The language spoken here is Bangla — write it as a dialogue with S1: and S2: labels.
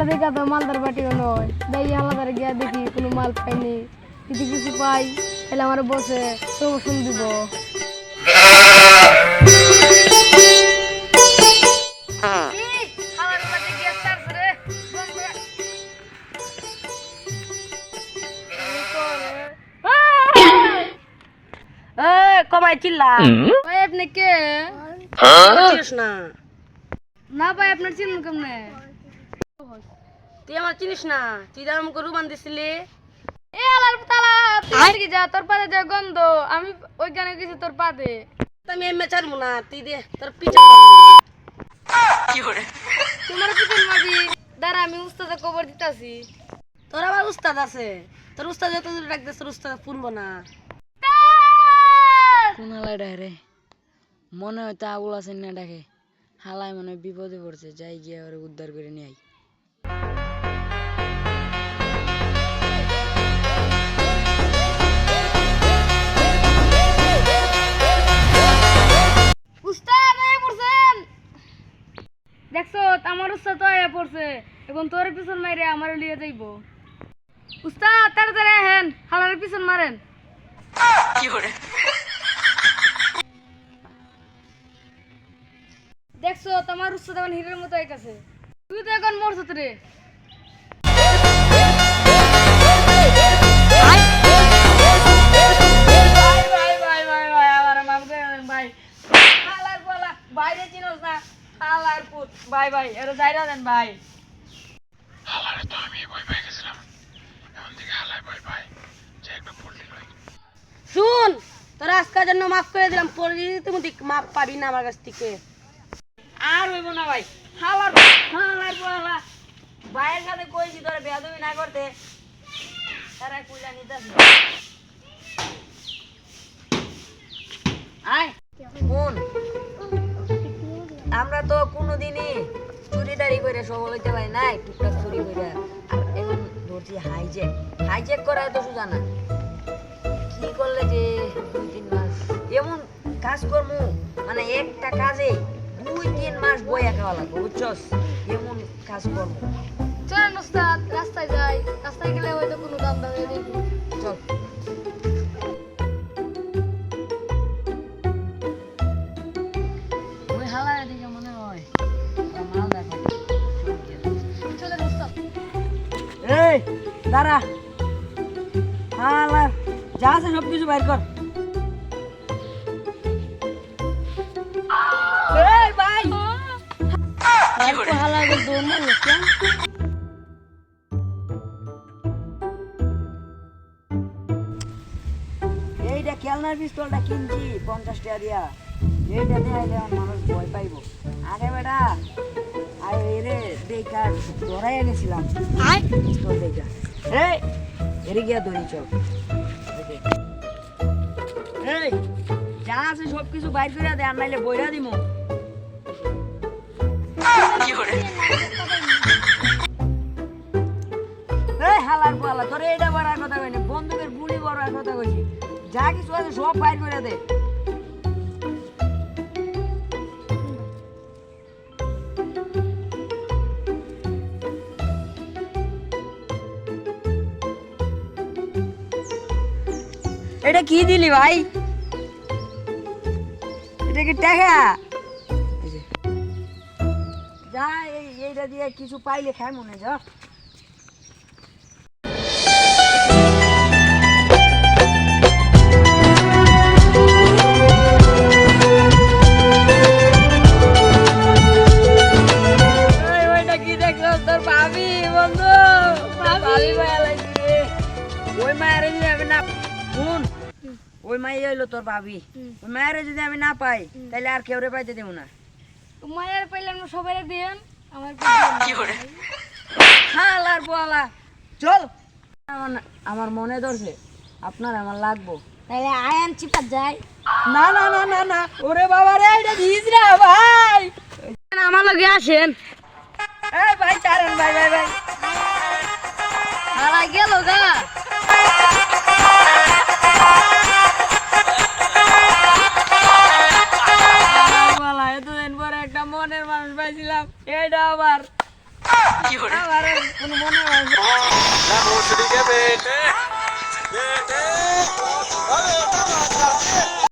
S1: আমার দেখা তো মালদার বাটিও নয়, যাই আলাদা গিয়া দেখি কোনো মাল পাইনি, যদি কিছু পাই তাহলে আমার বসে প্রমোশন দিব।
S2: কমাই চিল্লা
S1: ভাই আপনি কে?
S2: চিনিস না?
S1: না ভাই আপনার চিনুন কেমনে?
S2: তুই আমার চিনিস না? তুই তো আমাকে রুমান দিছিলি।
S1: এ আলার তালা তুই কি যা তোর পাতে যা গন্ধ, আমি ওইখানে গেছি তোর পাতে।
S2: আমি এমএ ছাড়বো না, তুই দে তোর পিছে কি করে
S1: তোমার পিছন মারবি, দাঁড়া আমি উস্তাদে খবর দিতাছি।
S2: তোর আবার উস্তাদ আছে, তোর উস্তাদ যত দূর ডাকতে তোর উস্তাদ শুনবো না।
S3: কোন হালাই ডাকে রে? মনে হয় তা আবুল হাসেন না ডাকে। হালাই মনে হয় বিপদে পড়ছে, যাই গিয়ে ওরে উদ্ধার করে নিয়ে আই।
S1: উস্তাদ আয়া পড়ছেন, দেখছো আমার উস্তাদ তো আয়া পড়ছে, এখন তোর পিছন মাইরে আমার লিয়ে যাইবো। উস্তাদ তাড়াতাড়ি আহেন, হালার পিছন মারেন।
S2: কি করে
S1: দেখছো তোমার উস্তাদ আমার হিরের মতো আইতাছে, তুই তো এখন মরছত রে।
S2: বাইরে চিনোস না? হালার পুত ভাই ভাই এটা যাইরা দেন ভাই।
S4: হালারে তো আমি ভয় পেয়ে গেছিলাম, এখন থেকে হালায় ভয় পাই যে একটা পোল্ট্রি লই।
S2: শুন, তোর আজকের জন্য মাফ করে দিলাম, পরে তুমি মাফ পাবি না আমার কাছ থেকে। আর হইব না ভাই, হালার হালার হালা ভাইয়ের কাছে কইছি তোর বেয়াদবি না করতে, তারা কইলা নিতাছি। আয় শুন, আমরা তো কোনোদিনই চুরিদারি করে সফল হইতে পারি নাই, টুকটাক চুরি করে। আর এখন ধরছি হাইজেক, হাইজেক করা তো সোজা না। কি করলে যে 2-3 মাস এমন কাজ করবো, মানে একটা কাজে 2-3 মাস বইয়া খাওয়া লাগবে, বুঝছস? এমন কাজ করবো।
S1: চলেন উস্তাদ রাস্তায় যাই, রাস্তায় গেলে হয়তো কোনো দাম দাম দেখি।
S2: চল।
S3: ওই হালাই দিকে মনে হয় মাল দেখো।
S1: চলেন উস্তাদ।
S2: এই দাঁড়া, হালার যা আছে সব কিছু বাইর কর। এই ভাই
S3: হালাই দৌড় মারলো কেন?
S2: এইটা খেলনার পিস্তলটা কিনছি 50 টাকা দিয়া, এইটা দেখাইলে মানুষ ভয় পাইব। আরে বেটা আর এরে দেখা ধরাই এনেছিলাম পিস্তল দেখা। এই এরে গিয়া ধরি চল। এই যা আছে সব কিছু বাইর করে দে, আর নাইলে বইরা দিমু। এই হালার পালা, তোরে এটা বড়ার কথা কইনি, বন্দুকের গুলি বড়ার কথা কইছি। যা কিছু আছে সব বাইর করে দে। এটা কি দিলি ভাই? এটা কি টাকা? যা এইটা দিয়ে কিছু পাইলে খাই মনে যা। ওইটা কি দেখলো তোর ভাবি? বন্ধু ভাবি ভাই লাগছে রে। ওই মায়ের যদি আমি না শুন, ওই মাই হইলো তোর ভাবি, ওই মায়ের যদি আমি না পাই তাহলে আর কেউ রে পাইতে দেবো না।
S1: মায়ের পাইলাম সবাই দিয়েন, আমার
S2: হালার বলা চল। আমার মনে ধরছে আপনার আমার লাগবো,
S1: তাহলে আয়ান চিপা যায়।
S2: না না না না না, ওরে বাবা রে এটা ভিজরা ভাই,
S1: আমার লগে আসেন।
S2: এই ভাই চারেন ভাই ভাই ভাই।
S1: হারা গেল গা।
S2: বলা এতদিন পরে একটা মনের মানুষ পাইছিলাম, এটা আবার আমার কোনো মনে হয় না।
S4: না ভোসড়ি কে বেটে